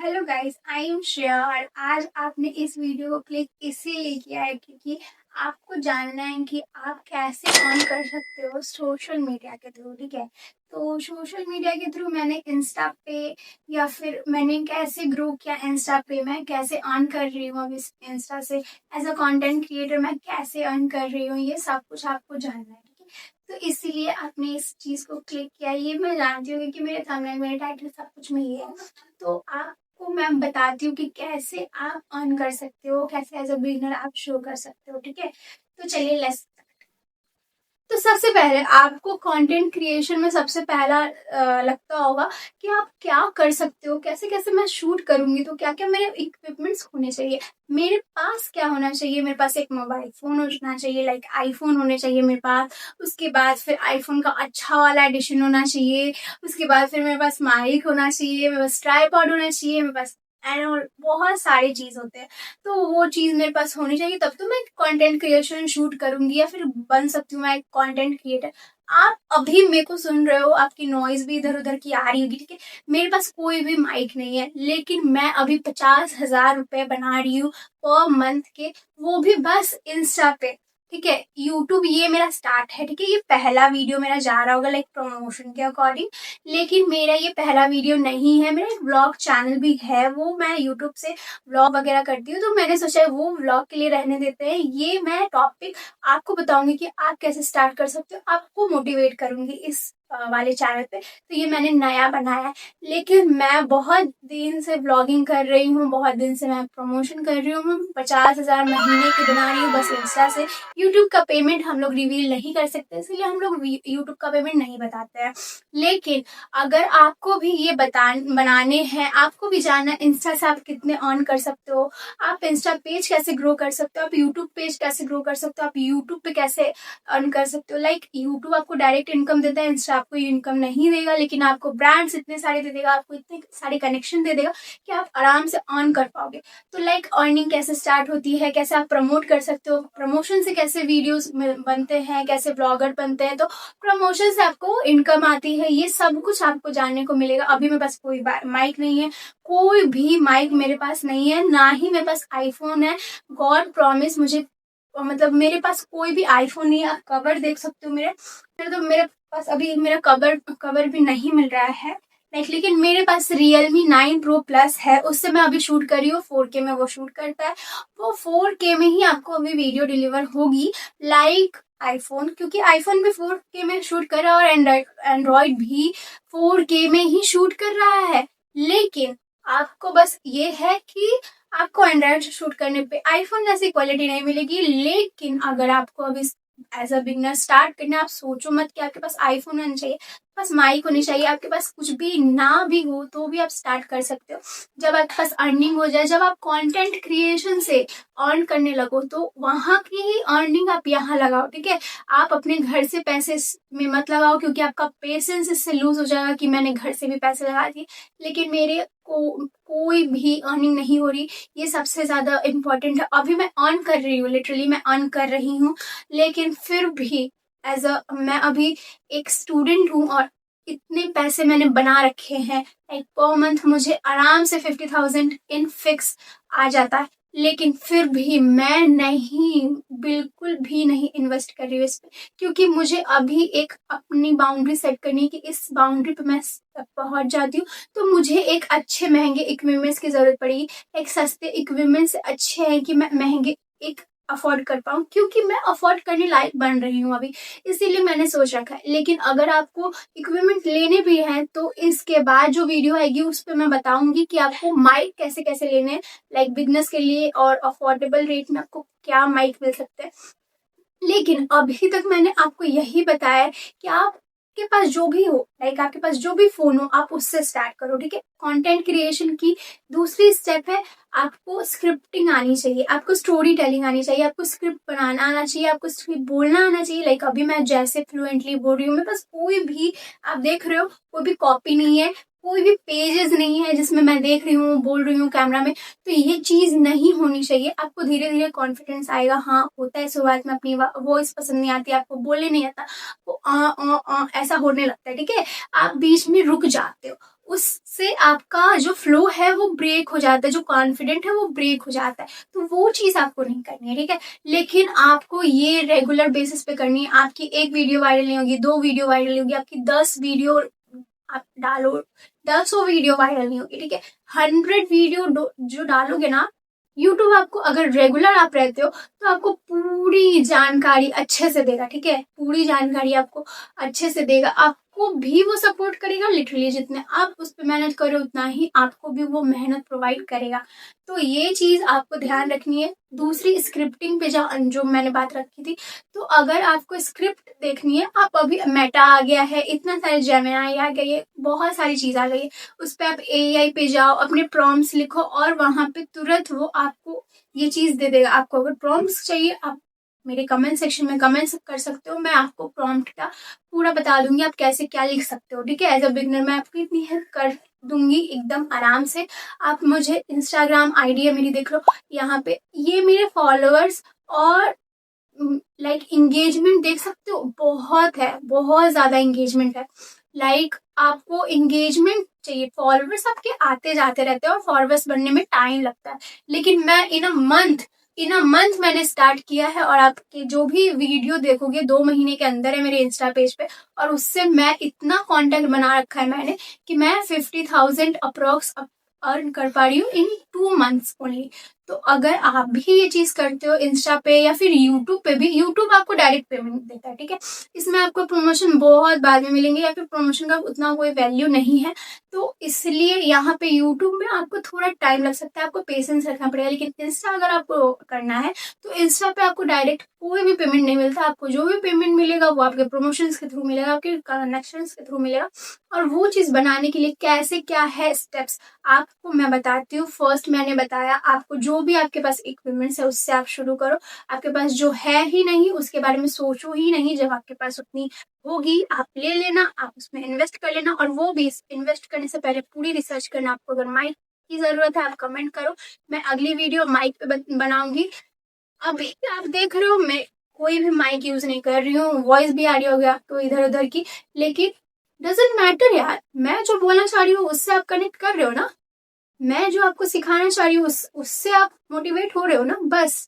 Hello guys, I am Shreya और आज आपने इस वीडियो को क्लिक इसीलिए किया है क्योंकि आपको जानना है कि आप कैसे अर्न कर सकते हो सोशल मीडिया के थ्रू। ठीक है, तो सोशल मीडिया के थ्रू मैंने इंस्टा पे या फिर मैंने कैसे ग्रो किया इंस्टा पे, मैं कैसे अर्न कर रही हूँ अब इस इंस्टा से एज अ कंटेंट क्रिएटर मैं कैसे अर्न कर रही हूँ, ये सब कुछ आपको जानना है। ठीक है, तो इसीलिए आपने इस चीज को क्लिक किया। ये मैं जानती हूँ क्योंकि मेरे थंबनेल मेरे टाइटल सब कुछ में ये है। तो आपको मैं बताती हूँ कि कैसे आप अर्न कर सकते हो, कैसे एज अ बिगिनर आप शो कर सकते हो। ठीक है, तो चलिए लेट्स। तो सबसे पहले आपको कंटेंट क्रिएशन में सबसे पहला लगता होगा कि आप क्या कर सकते हो, कैसे कैसे मैं शूट करूंगी, तो क्या क्या मेरे इक्विपमेंट्स होने चाहिए, मेरे पास क्या होना चाहिए। मेरे पास एक मोबाइल फोन होना चाहिए, लाइक आईफोन होने चाहिए मेरे पास। उसके बाद फिर आईफोन का अच्छा वाला एडिशन होना चाहिए। उसके बाद फिर मेरे पास माइक होना चाहिए, मेरे पास ट्राइपॉड होना चाहिए, मेरे पास एंड और बहुत सारी चीज होते हैं। तो वो चीज मेरे पास होनी चाहिए, तब तो मैं कंटेंट क्रिएशन शूट करूंगी या फिर बन सकती हूँ मैं एक कंटेंट क्रिएटर। आप अभी मेरे को सुन रहे हो, आपकी नॉइज भी इधर उधर की आ रही होगी। ठीक है, मेरे पास कोई भी माइक नहीं है, लेकिन मैं अभी 50,000 रुपए बना रही हूँ पर मंथ के, वो भी बस इंस्टा पे। ठीक है, यूट्यूब ये मेरा स्टार्ट है। ठीक है, ये पहला वीडियो मेरा जा रहा होगा लाइक प्रमोशन के अकॉर्डिंग, लेकिन मेरा ये पहला वीडियो नहीं है। मेरा एक ब्लॉग चैनल भी है, वो मैं यूट्यूब से व्लॉग वगैरह करती हूँ, तो मैंने सोचा है वो व्लॉग के लिए रहने देते हैं। ये मैं टॉपिक आपको बताऊंगी कि आप कैसे स्टार्ट कर सकते हो, आपको मोटिवेट करूंगी इस वाले चैनल पे। तो ये मैंने नया बनाया है, लेकिन मैं बहुत दिन से व्लॉगिंग कर रही हूँ, बहुत दिन से मैं प्रमोशन कर रही हूँ। 50,000 महीने की बना रही हूँ बस इंस्टा से। यूट्यूब का पेमेंट हम लोग रिवील नहीं कर सकते, इसलिए हम लोग यूट्यूब का पेमेंट नहीं बताते हैं। लेकिन अगर आपको भी ये बनाने हैं, आपको भी जानना है इंस्टा से आप कितने अर्न कर सकते हो, आप इंस्टा पेज कैसे ग्रो कर सकते हो, आप यूट्यूब पेज कैसे ग्रो कर सकते हो, आप यूट्यूब पे कैसे अर्न कर सकते हो। लाइक यूट्यूब आपको डायरेक्ट इनकम देता है, इंस्टा आपको ये इनकम नहीं देगा, लेकिन आपको ब्रांड्स इतने सारे दे देगा, आपको इतने सारे कनेक्शन दे देगा कि आप आराम से अर्न कर पाओगे। तो लाइक अर्निंग कैसे स्टार्ट होती है, कैसे आप प्रमोट कर सकते हो, प्रमोशन से कैसे वीडियोस बनते हैं, कैसे ब्लॉगर बनते हैं, तो प्रमोशन से आपको इनकम आती है, ये सब कुछ आपको जानने को मिलेगा। अभी मेरे पास कोई माइक नहीं है, कोई भी माइक मेरे पास नहीं है, ना ही मेरे पास आईफोन है। गॉड प्रॉमिस, मुझे मतलब मेरे पास कोई भी आईफोन नहीं है। आप कवर देख सकते हो मेरे पास अभी मेरा कवर कवर भी नहीं मिल रहा है लाइक, लेकिन मेरे पास Realme 9 Pro Plus है, उससे मैं अभी शूट कर रही हूँ। 4K में वो शूट करता है, वो 4K में ही आपको अभी वीडियो डिलीवर होगी लाइक आईफोन, क्योंकि आईफोन भी 4K में शूट कर रहा है और एंड्रॉइड भी 4K में ही शूट कर रहा है। लेकिन आपको बस ये है कि आपको एंड्रॉइड शूट करने पे आईफोन जैसी क्वालिटी नहीं मिलेगी। लेकिन अगर आपको अभी एज अ बिगनर स्टार्ट करना है, आप सोचो मत कि आपके पास आईफोन होना चाहिए, बस माइक होनी चाहिए। आपके पास कुछ भी ना भी हो तो भी आप स्टार्ट कर सकते हो। जब आपके पास अर्निंग हो जाए, जब आप कंटेंट क्रिएशन से अर्न करने लगो, तो वहां की ही अर्निंग आप यहाँ लगाओ। ठीक है, आप अपने घर से पैसे में मत लगाओ, क्योंकि आपका पेशेंस इससे लूज हो जाएगा कि मैंने घर से भी पैसे लगा दिए लेकिन मेरे को कोई भी अर्निंग नहीं हो रही। ये सबसे ज्यादा इम्पोर्टेंट है। अभी मैं अर्न कर रही हूँ, लिटरली मैं अर्न कर रही हूँ, लेकिन फिर भी एज अ मैं अभी एक स्टूडेंट हूँ और इतने पैसे मैंने बना रखे हैं, लाइक पर मंथ मुझे आराम से 50,000 इन फिक्स आ जाता है। लेकिन फिर भी मैं नहीं, बिल्कुल भी नहीं इन्वेस्ट कर रही हूँ इस पे, क्योंकि मुझे अभी एक अपनी बाउंड्री सेट करनी है कि इस बाउंड्री पे मैं पहुंच जाती हूँ तो मुझे एक अच्छे महंगे इक्विपमेंट्स की जरूरत पड़ेगी। एक सस्ते इक्विपमेंट्स अच्छे हैं कि मैं महंगे एक अफोर्ड कर पाऊँ, क्योंकि मैं अफोर्ड करने लायक बन रही हूँ अभी, इसीलिए मैंने सोच रखा है। लेकिन अगर आपको इक्विपमेंट लेने भी हैं तो इसके बाद जो वीडियो आएगी उस पर मैं बताऊंगी कि आपको माइक कैसे कैसे लेने हैं, लाइक बिजनेस के लिए, और अफोर्डेबल रेट में आपको क्या माइक मिल सकते हैं। लेकिन अभी तक मैंने आपको यही बताया है कि आपके पास जो भी हो, लाइक आपके पास जो भी फोन हो, आप उससे स्टार्ट करो। ठीक है, कंटेंट क्रिएशन की दूसरी स्टेप है आपको स्क्रिप्टिंग आनी चाहिए, आपको स्टोरी टेलिंग आनी चाहिए, आपको स्क्रिप्ट बनाना आना चाहिए, आपको स्क्रिप्ट बोलना आना चाहिए। लाइक अभी मैं जैसे फ्लुएंटली बोल रही हूँ, मेरे पास कोई भी, आप देख रहे हो, कोई भी कॉपी नहीं है, कोई भी पेजेस नहीं है जिसमें मैं देख रही हूँ बोल रही हूँ कैमरा में। तो ये चीज नहीं होनी चाहिए। आपको धीरे धीरे कॉन्फिडेंस आएगा। हाँ, होता है शुरुआत में अपनी वॉइस पसंद नहीं आती, आपको बोलने नहीं आता, वो ऐसा होने लगता है। ठीक है, आप बीच में रुक जाते हो, उससे आपका जो फ्लो है वो ब्रेक हो जाता है, जो कॉन्फिडेंट है वो ब्रेक हो जाता है। तो वो चीज़ आपको नहीं करनी है, ठीक है। लेकिन आपको ये रेगुलर बेसिस पे करनी है। आपकी एक वीडियो वायरल नहीं होगी, 2 वीडियो वायरल नहीं होगी, आपकी 10 वीडियो आप डालो, 10 वीडियो वायरल नहीं होगी, ठीक है। 100 वीडियो जो डालोगे ना, यूट्यूब आपको, अगर रेगुलर आप रहते हो तो आपको पूरी जानकारी अच्छे से देगा, ठीक है। पूरी जानकारी आपको अच्छे से देगा, आपको भी वो सपोर्ट करेगा। लिटरली जितने आप उस पर मेहनत करो उतना ही आपको भी वो मेहनत प्रोवाइड करेगा। तो ये चीज आपको ध्यान रखनी है। दूसरी, स्क्रिप्टिंग पे जो मैंने बात रखी थी, तो अगर आपको स्क्रिप्ट देखनी है, आप अभी मेटा आ गया है, इतना सारे जेमिनाई आ गई है, बहुत सारी चीज आ गई है, उस पर आप एआई पे जाओ, अपने प्रॉम्प्ट्स लिखो और वहां पे तुरंत वो आपको ये चीज दे देगा। आपको अगर प्रॉम्प्ट्स चाहिए, आप मेरे कमेंट सेक्शन में कमेंट कर सकते हो, मैं आपको प्रॉम्प्ट का पूरा बता दूंगी आप कैसे क्या लिख सकते हो, ठीक है। एज अ बिगनर मैं आपकी इतनी हेल्प कर दूंगी एकदम आराम से। आप मुझे इंस्टाग्राम आईडी है मेरी, देख लो यहाँ पे, ये मेरे फॉलोअर्स और लाइक इंगेजमेंट देख सकते हो, बहुत है, बहुत ज्यादा इंगेजमेंट है। लाइक आपको इंगेजमेंट चाहिए, फॉलोअर्स आपके आते जाते रहते हैं और फॉलोअर्स बनने में टाइम लगता है, लेकिन मैं इन अ मंथ मैंने स्टार्ट किया है। और आपके जो भी वीडियो देखोगे 2 महीने के अंदर है मेरे इंस्टा पेज पे, और उससे मैं इतना कांटेक्ट बना रखा है मैंने कि मैं 50,000 अप्रोक्स अर्न कर पा रही हूँ इन 2 मंथ्स ओनली। तो अगर आप भी ये चीज करते हो इंस्टा पे या फिर यूट्यूब पे भी, यूट्यूब आपको डायरेक्ट पेमेंट देता है, ठीक है। इसमें आपको प्रमोशन बहुत बाद में मिलेंगे या फिर प्रमोशन का उतना कोई वैल्यू नहीं है, तो इसलिए यहाँ पे यूट्यूब में आपको थोड़ा टाइम लग सकता है, आपको पेशेंस रखना पड़ेगा। लेकिन इंस्टा अगर आपको करना है तो इंस्टा पे आपको डायरेक्ट कोई भी पेमेंट नहीं मिलता। आपको जो भी पेमेंट मिलेगा वो आपके प्रमोशंस के थ्रू मिलेगा, आपके कनेक्शंस के थ्रू मिलेगा। और वो चीज बनाने के लिए कैसे क्या है स्टेप्स आपको मैं बताती हूँ। फर्स्ट मैंने बताया आपको, जो भी आपके पास इक्विपमेंट्स है उससे आप शुरू करो। आपके पास जो है ही नहीं उसके बारे में सोचो ही नहीं, जब आपके पास उतनी होगी आप ले लेना, आप उसमें इन्वेस्ट कर लेना। और वो भी इन्वेस्ट करने से पहले पूरी रिसर्च करना। आपको अगर माइक की जरूरत है आप कमेंट करो, मैं अगली वीडियो माइक पे बनाऊंगी। अभी आप देख रहे हो मैं कोई भी माइक यूज नहीं कर रही हूँ, वॉइस भी आ रही होगी आपको इधर उधर की, लेकिन डजेंट मैटर यार, मैं जो बोलना चाह रही हूँ उससे आप कनेक्ट कर रहे हो ना, मैं जो आपको सिखाना चाह रही हूँ उससे आप मोटिवेट हो रहे हो ना, बस।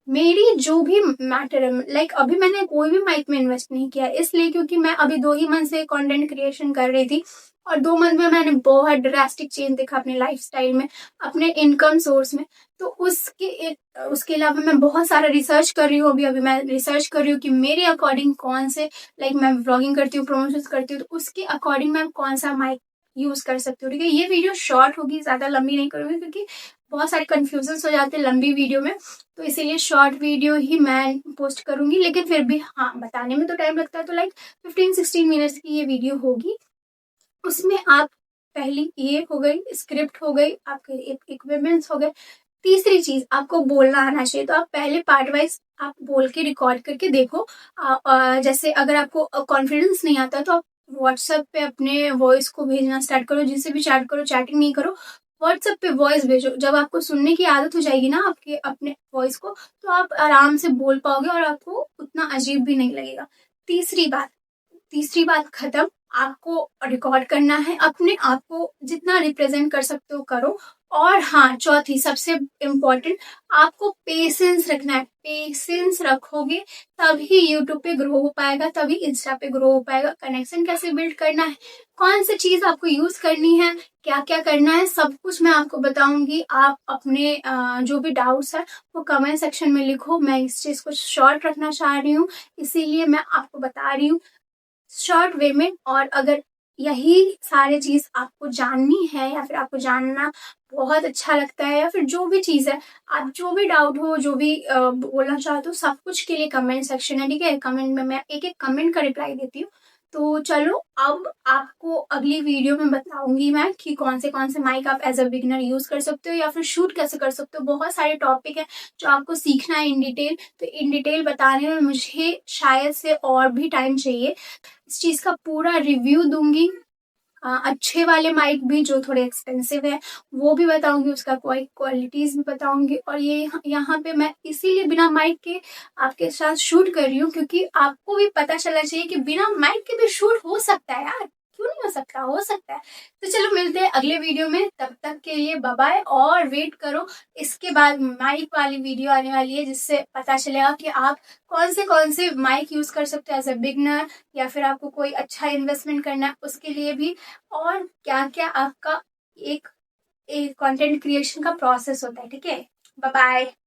मेरी जो भी मैटर है, लाइक अभी मैंने कोई भी माइक में इन्वेस्ट नहीं किया, इसलिए क्योंकि मैं अभी 2 ही मंथ से कंटेंट क्रिएशन कर रही थी, और 2 मंथ में मैंने बहुत ड्रास्टिक चेंज देखा अपने लाइफस्टाइल में, अपने इनकम सोर्स में। तो उसके अलावा मैं बहुत सारा रिसर्च कर रही हूँ। अभी अभी मैं रिसर्च कर रही हूँ कि मेरे अकॉर्डिंग कौन से, लाइक मैं व्लॉगिंग करती हूँ, प्रमोशन करती हूँ, तो उसके अकॉर्डिंग मैं कौन सा माइक यूज कर सकती हूँ, ठीक है। ये वीडियो शॉर्ट होगी, ज्यादा लंबी नहीं करूंगी क्योंकि बहुत सारे कंफ्यूजन हो जाते हैं लंबी वीडियो में, तो इसीलिए शॉर्ट वीडियो ही मैं पोस्ट करूंगी। लेकिन फिर भी हाँ, बताने में तो टाइम लगता है, तो लाइक 15-16 मिनट्स की ये वीडियो होगी। उसमें आप, पहली ये हो गई, स्क्रिप्ट हो गई, आपके इक्विपमेंट्स हो गए। तीसरी चीज, आपको बोलना आना चाहिए। तो आप पहले पार्ट वाइज आप बोल के रिकॉर्ड करके देखो। जैसे अगर आपको कॉन्फिडेंस नहीं आता तो आप व्हाट्सएप पे अपने वॉइस को भेजना स्टार्ट करो, जिससे भी चैट करो, चैटिंग नहीं करो, व्हाट्सएप पे वॉइस भेजो। जब आपको सुनने की आदत हो जाएगी ना आपके अपने वॉइस को, तो आप आराम से बोल पाओगे और आपको उतना अजीब भी नहीं लगेगा। तीसरी बात, खत्म। आपको रिकॉर्ड करना है, अपने आप को जितना रिप्रेजेंट कर सकते हो करो। और हाँ, चौथी सबसे इम्पोर्टेंट, आपको पेशेंस रखना है। पेशेंस रखोगे तभी यूट्यूब पे ग्रो हो पाएगा, तभी इंस्टा पे ग्रो हो पाएगा। कनेक्शन कैसे बिल्ड करना है, कौन सी चीज आपको यूज करनी है, क्या क्या करना है, सब कुछ मैं आपको बताऊंगी। आप अपने जो भी डाउट्स है वो कमेंट सेक्शन में लिखो। मैं इस चीज को शॉर्ट रखना चाह रही हूँ, इसीलिए मैं आपको बता रही हूँ शॉर्ट वे में। और अगर यही सारी चीज आपको जाननी है या फिर आपको जानना बहुत अच्छा लगता है, या फिर जो भी चीज है, आप जो भी डाउट हो, जो भी बोलना चाहते हो, सब कुछ के लिए कमेंट सेक्शन है, ठीक है। कमेंट में मैं एक एक कमेंट का रिप्लाई देती हूँ। तो चलो, अब आपको अगली वीडियो में बताऊंगी मैं कि कौन से माइक आप एज अ बिगिनर यूज कर सकते हो या फिर शूट कैसे कर सकते हो। बहुत सारे टॉपिक है जो आपको सीखना है इन डिटेल, तो इन डिटेल बताने में मुझे शायद से और भी टाइम चाहिए। इस चीज का पूरा रिव्यू दूंगी। अच्छे वाले माइक भी जो थोड़े एक्सपेंसिव है वो भी बताऊंगी, उसका क्वालिटीज भी बताऊंगी। और ये यहाँ पे मैं इसीलिए बिना माइक के आपके साथ शूट कर रही हूँ, क्योंकि आपको भी पता चलना चाहिए कि बिना माइक के भी शूट हो सकता है यार। क्यों नहीं हो सकता, हो सकता है। तो चलो मिलते हैं अगले वीडियो में, तब तक के लिए बाय बाय। और वेट करो, इसके बाद माइक वाली वीडियो आने वाली है, जिससे पता चलेगा कि आप कौन से माइक यूज कर सकते हो एज अ बिगनर, या फिर आपको कोई अच्छा इन्वेस्टमेंट करना है उसके लिए भी, और क्या क्या आपका एक कंटेंट क्रिएशन का प्रोसेस होता है। ठीक है, बाय बाय।